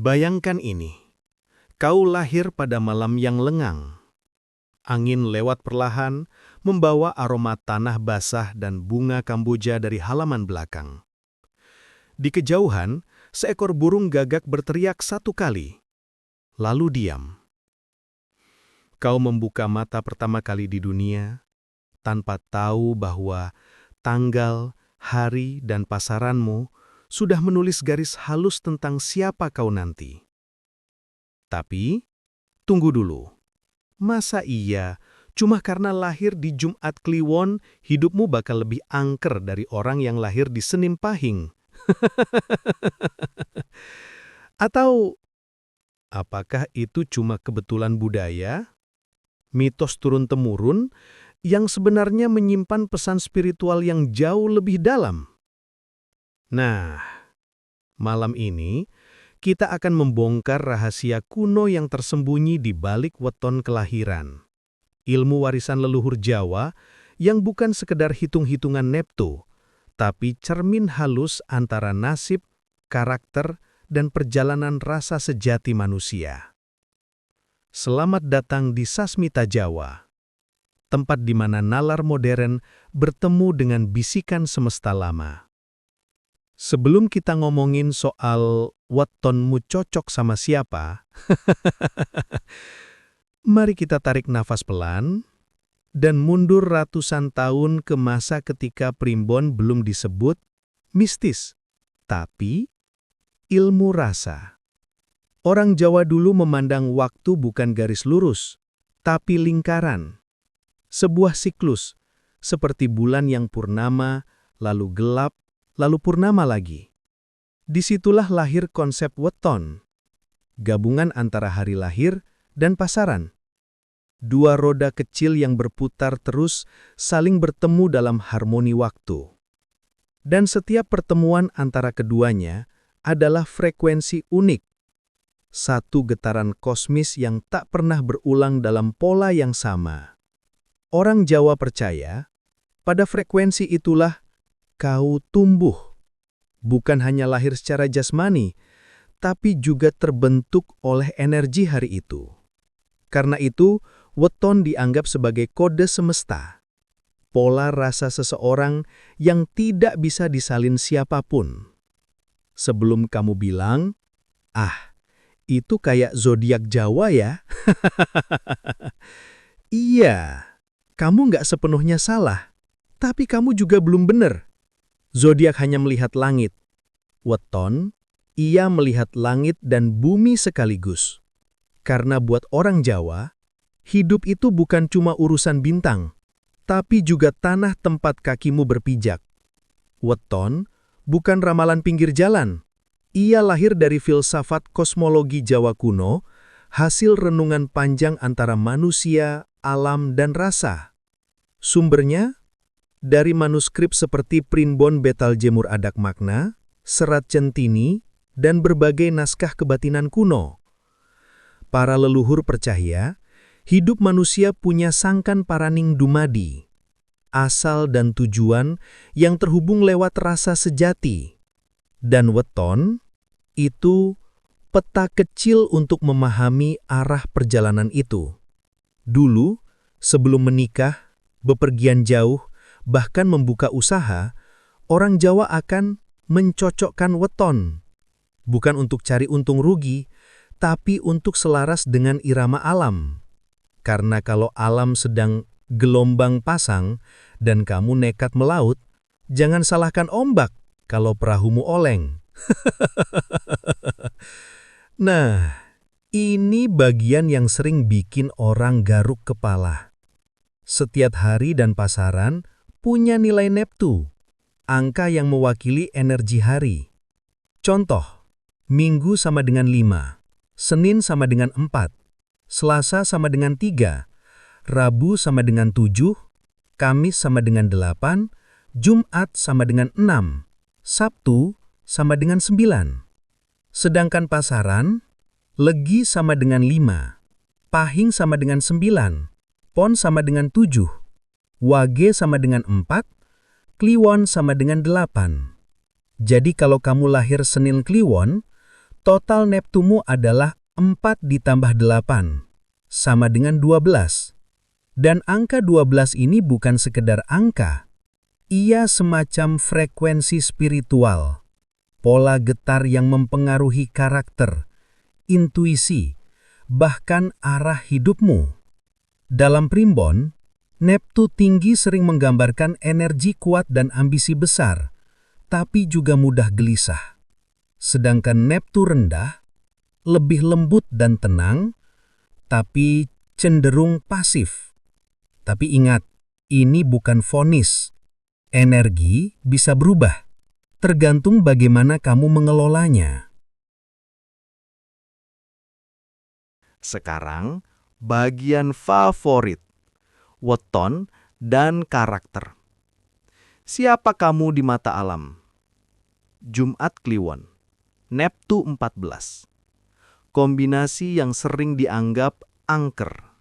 Bayangkan ini, kau lahir pada malam yang lengang. Angin lewat perlahan, membawa aroma tanah basah dan bunga kamboja dari halaman belakang. Di kejauhan, seekor burung gagak berteriak satu kali, lalu diam. Kau membuka mata pertama kali di dunia, tanpa tahu bahwa tanggal, hari, dan pasaranmu sudah menulis garis halus tentang siapa kau nanti. Tapi, tunggu dulu. Masa iya, cuma karena lahir di Jumat Kliwon, hidupmu bakal lebih angker dari orang yang lahir di Senin Pahing? Atau, apakah itu cuma kebetulan budaya? Mitos turun-temurun yang sebenarnya menyimpan pesan spiritual yang jauh lebih dalam? Nah, malam ini kita akan membongkar rahasia kuno yang tersembunyi di balik weton kelahiran. Ilmu warisan leluhur Jawa yang bukan sekedar hitung-hitungan neptu, tapi cermin halus antara nasib, karakter, dan perjalanan rasa sejati manusia. Selamat datang di Sasmita Jawa, tempat di mana nalar modern bertemu dengan bisikan semesta lama. Sebelum kita ngomongin soal wetonmu cocok sama siapa, mari kita tarik nafas pelan dan mundur ratusan tahun ke masa ketika primbon belum disebut mistis, tapi ilmu rasa. Orang Jawa dulu memandang waktu bukan garis lurus, tapi lingkaran. Sebuah siklus, seperti bulan yang purnama, lalu gelap, lalu purnama lagi. Disitulah lahir konsep weton, gabungan antara hari lahir dan pasaran. Dua roda kecil yang berputar terus saling bertemu dalam harmoni waktu. Dan setiap pertemuan antara keduanya adalah frekuensi unik. Satu getaran kosmis yang tak pernah berulang dalam pola yang sama. Orang Jawa percaya, pada frekuensi itulah kau tumbuh, bukan hanya lahir secara jasmani, tapi juga terbentuk oleh energi hari itu. Karena itu, weton dianggap sebagai kode semesta, pola rasa seseorang yang tidak bisa disalin siapapun. Sebelum kamu bilang, itu kayak zodiak Jawa ya? Iya, kamu nggak sepenuhnya salah, tapi kamu juga belum benar. Zodiak hanya melihat langit. Weton, ia melihat langit dan bumi sekaligus. Karena buat orang Jawa, hidup itu bukan cuma urusan bintang, tapi juga tanah tempat kakimu berpijak. Weton bukan ramalan pinggir jalan. Ia lahir dari filsafat kosmologi Jawa kuno, hasil renungan panjang antara manusia, alam, dan rasa. Sumbernya dari manuskrip seperti Primbon Betal Jemur Adak Makna, Serat Centini, dan berbagai naskah kebatinan kuno. Para leluhur percaya, hidup manusia punya sangkan paraning dumadi, asal dan tujuan yang terhubung lewat rasa sejati. Dan weton, itu peta kecil untuk memahami arah perjalanan itu. Dulu, sebelum menikah, bepergian jauh, bahkan membuka usaha, orang Jawa akan mencocokkan weton. Bukan untuk cari untung rugi, tapi untuk selaras dengan irama alam. Karena kalau alam sedang gelombang pasang dan kamu nekat melaut, jangan salahkan ombak kalau perahumu oleng. Nah, ini bagian yang sering bikin orang garuk kepala. Setiap hari dan pasaran punya nilai neptu, angka yang mewakili energi hari. Contoh, Minggu sama dengan 5, Senin sama dengan 4, Selasa sama dengan 3, Rabu sama dengan 7, Kamis sama dengan 8, Jumat sama dengan 6, Sabtu sama dengan 9. Sedangkan pasaran, Legi sama dengan 5, Pahing sama dengan 9, Pon sama dengan 7, Wage sama dengan 4, Kliwon sama dengan 8. Jadi kalau kamu lahir Senin Kliwon, Total Neptumu adalah 4 ditambah 8, sama dengan 12. Dan angka 12 ini bukan sekedar angka. Ia semacam frekuensi spiritual, pola getar yang mempengaruhi karakter, intuisi, bahkan arah hidupmu. Dalam primbon, Neptu tinggi sering menggambarkan energi kuat dan ambisi besar, tapi juga mudah gelisah. Sedangkan Neptu rendah, lebih lembut dan tenang, tapi cenderung pasif. Tapi ingat, ini bukan vonis. Energi bisa berubah, tergantung bagaimana kamu mengelolanya. Sekarang, bagian favorit, weton dan karakter. Siapa kamu di mata alam? Jumat Kliwon, Neptu 14. Kombinasi yang sering dianggap angker.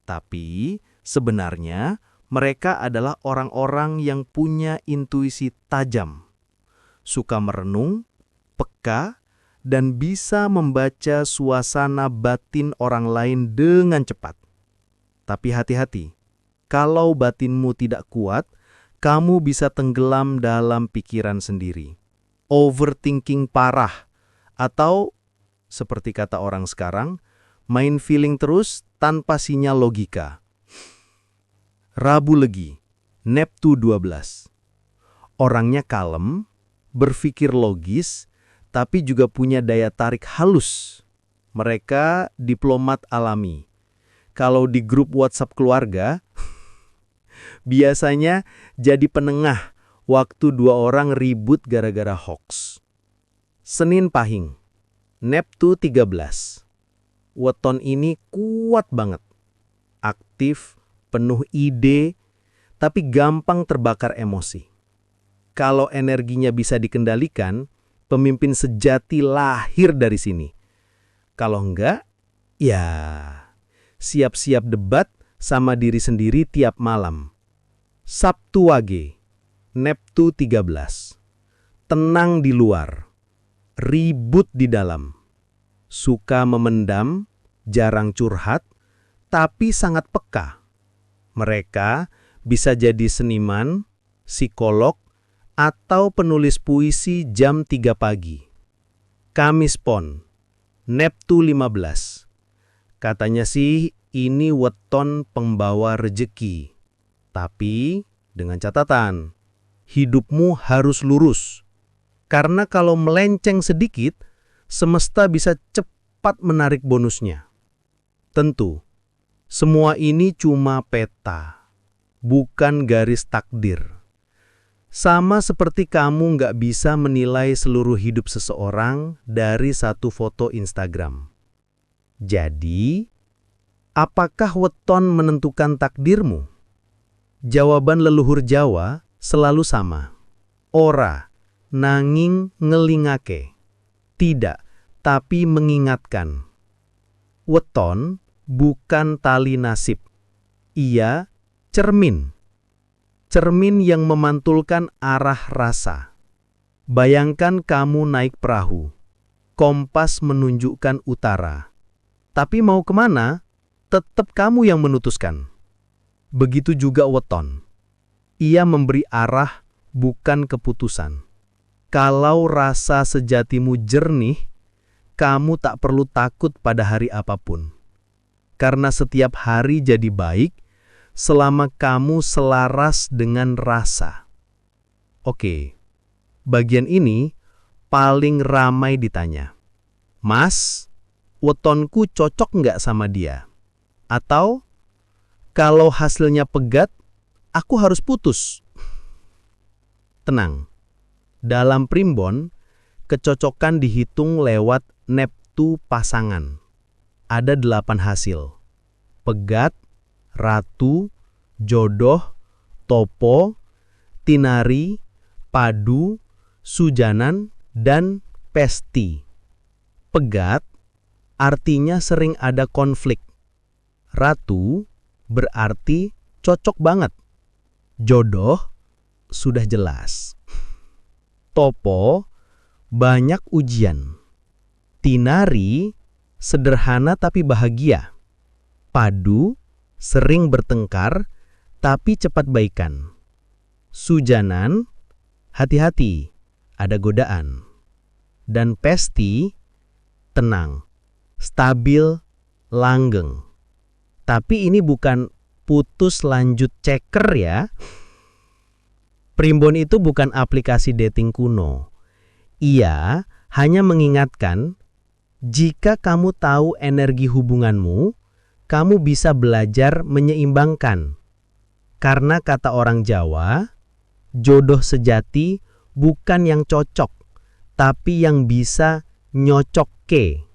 Tapi sebenarnya mereka adalah orang-orang yang punya intuisi tajam, suka merenung, peka, dan bisa membaca suasana batin orang lain dengan cepat. Tapi hati-hati, kalau batinmu tidak kuat, kamu bisa tenggelam dalam pikiran sendiri. Overthinking parah, atau seperti kata orang sekarang, main feeling terus tanpa sinyal logika. Rabu Legi, Neptu 12. Orangnya kalem, berpikir logis, tapi juga punya daya tarik halus. Mereka diplomat alami. Kalau di grup WhatsApp keluarga, biasanya jadi penengah waktu dua orang ribut gara-gara hoax. Senin Pahing, Neptu 13. Weton ini kuat banget. Aktif, penuh ide, tapi gampang terbakar emosi. Kalau energinya bisa dikendalikan, pemimpin sejati lahir dari sini. Kalau enggak, ya siap-siap debat sama diri sendiri tiap malam. Sabtu Wage, Neptu 13. Tenang di luar, ribut di dalam. Suka memendam, jarang curhat, tapi sangat peka. Mereka bisa jadi seniman, psikolog, atau penulis puisi jam 3 pagi. Kamis Pon, Neptu 15. Katanya sih ini weton pembawa rejeki. Tapi dengan catatan, hidupmu harus lurus. Karena kalau melenceng sedikit, semesta bisa cepat menarik bonusnya. Tentu, semua ini cuma peta, bukan garis takdir. Sama seperti kamu nggak bisa menilai seluruh hidup seseorang dari satu foto Instagram. Jadi, apakah weton menentukan takdirmu? Jawaban leluhur Jawa selalu sama. Ora, nanging ngelingake. Tidak, tapi mengingatkan. Weton bukan tali nasib. Ia cermin. Cermin yang memantulkan arah rasa. Bayangkan kamu naik perahu. Kompas menunjukkan utara. Tapi mau kemana, tetap kamu yang memutuskan. Begitu juga weton. Ia memberi arah, bukan keputusan. Kalau rasa sejatimu jernih, kamu tak perlu takut pada hari apapun. Karena setiap hari jadi baik, selama kamu selaras dengan rasa. Oke, bagian ini paling ramai ditanya. Mas, wetonku cocok nggak sama dia? Atau, kalau hasilnya pegat, aku harus putus. Tenang, dalam primbon, kecocokan dihitung lewat Neptu pasangan. Ada 8 hasil. Pegat, ratu, jodoh, topo, tinari, padu, sujanan, dan pesti. Pegat artinya sering ada konflik. Ratu berarti cocok banget. Jodoh sudah jelas. Topo banyak ujian. Tinari, sederhana tapi bahagia. Padu, sering bertengkar tapi cepat baikan. Sujanan, hati-hati, ada godaan. Dan Pesti, tenang, stabil, langgeng. Tapi ini bukan putus lanjut ceker ya. Primbon itu bukan aplikasi dating kuno. Ia hanya mengingatkan, jika kamu tahu energi hubunganmu, kamu bisa belajar menyeimbangkan. Karena kata orang Jawa, jodoh sejati bukan yang cocok, tapi yang bisa nyocokke.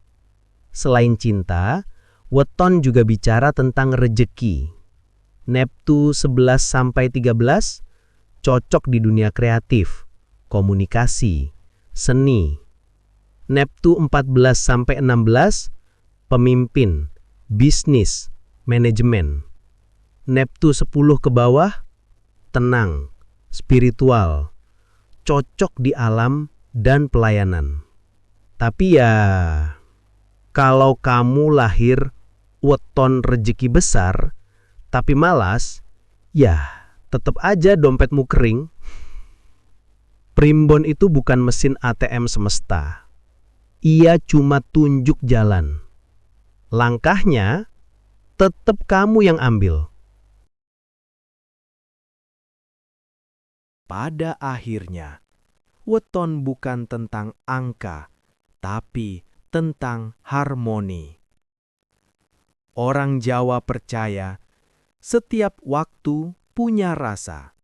Selain cinta, weton juga bicara tentang rejeki. Neptu 11-13 cocok di dunia kreatif, komunikasi, seni. Neptu 14-16 pemimpin, bisnis, manajemen. Neptu 10 ke bawah, tenang, spiritual, cocok di alam dan pelayanan. Tapi ya, kalau kamu lahir weton rejeki besar, tapi malas, ya tetap aja dompetmu kering. Primbon itu bukan mesin ATM semesta. Ia cuma tunjuk jalan. Langkahnya tetap kamu yang ambil. Pada akhirnya, weton bukan tentang angka, tapi tentang harmoni. Orang Jawa percaya setiap waktu punya rasa.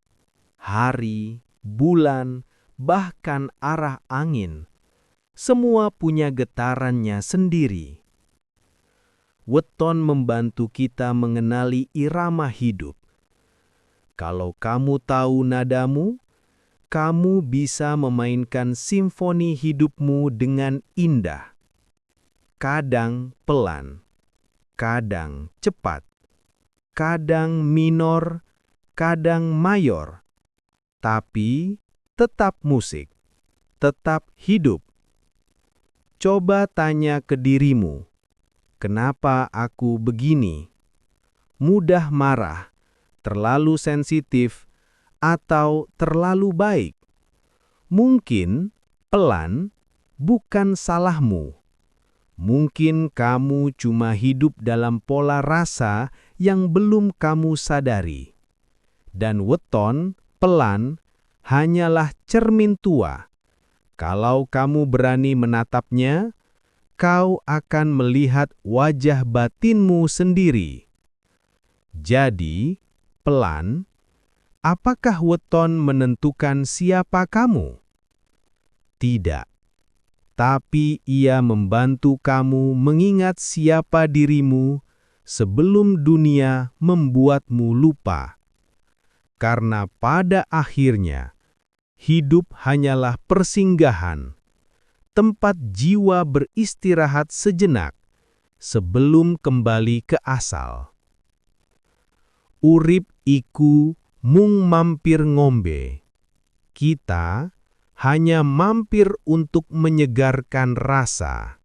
Hari, bulan, bahkan arah angin, semua punya getarannya sendiri. Weton membantu kita mengenali irama hidup. Kalau kamu tahu nadamu, kamu bisa memainkan simfoni hidupmu dengan indah. Kadang pelan, kadang cepat, kadang minor, kadang mayor, tapi tetap musik, tetap hidup. Coba tanya ke dirimu, kenapa aku begini? Mudah marah, terlalu sensitif, atau terlalu baik? Mungkin pelan bukan salahmu. Mungkin kamu cuma hidup dalam pola rasa yang belum kamu sadari. Dan weton, pelan, hanyalah cermin tua. Kalau kamu berani menatapnya, kau akan melihat wajah batinmu sendiri. Jadi, pelan, apakah weton menentukan siapa kamu? Tidak. Tapi ia membantu kamu mengingat siapa dirimu sebelum dunia membuatmu lupa. Karena pada akhirnya, hidup hanyalah persinggahan, tempat jiwa beristirahat sejenak sebelum kembali ke asal. Urip iku mung mampir ngombe. Kita hanya mampir untuk menyegarkan rasa.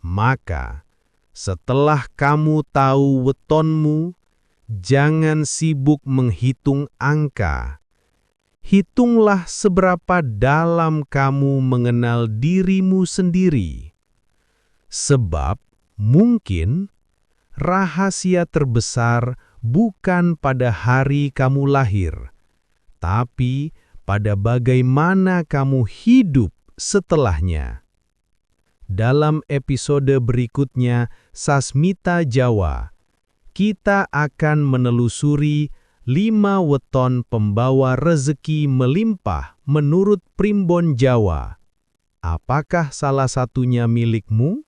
Maka, setelah kamu tahu wetonmu, jangan sibuk menghitung angka. Hitunglah seberapa dalam kamu mengenal dirimu sendiri. Sebab mungkin rahasia terbesar bukan pada hari kamu lahir, tapi pada bagaimana kamu hidup setelahnya. Dalam episode berikutnya, Sasmita Jawa, kita akan menelusuri 5 weton pembawa rezeki melimpah menurut Primbon Jawa. Apakah salah satunya milikmu?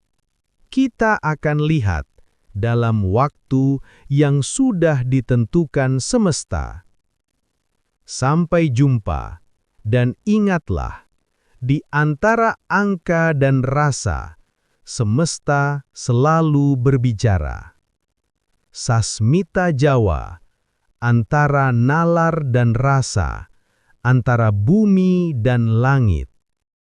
Kita akan lihat dalam waktu yang sudah ditentukan semesta. Sampai jumpa, dan ingatlah, di antara angka dan rasa, semesta selalu berbicara. Sasmita Jawa, antara nalar dan rasa, antara bumi dan langit.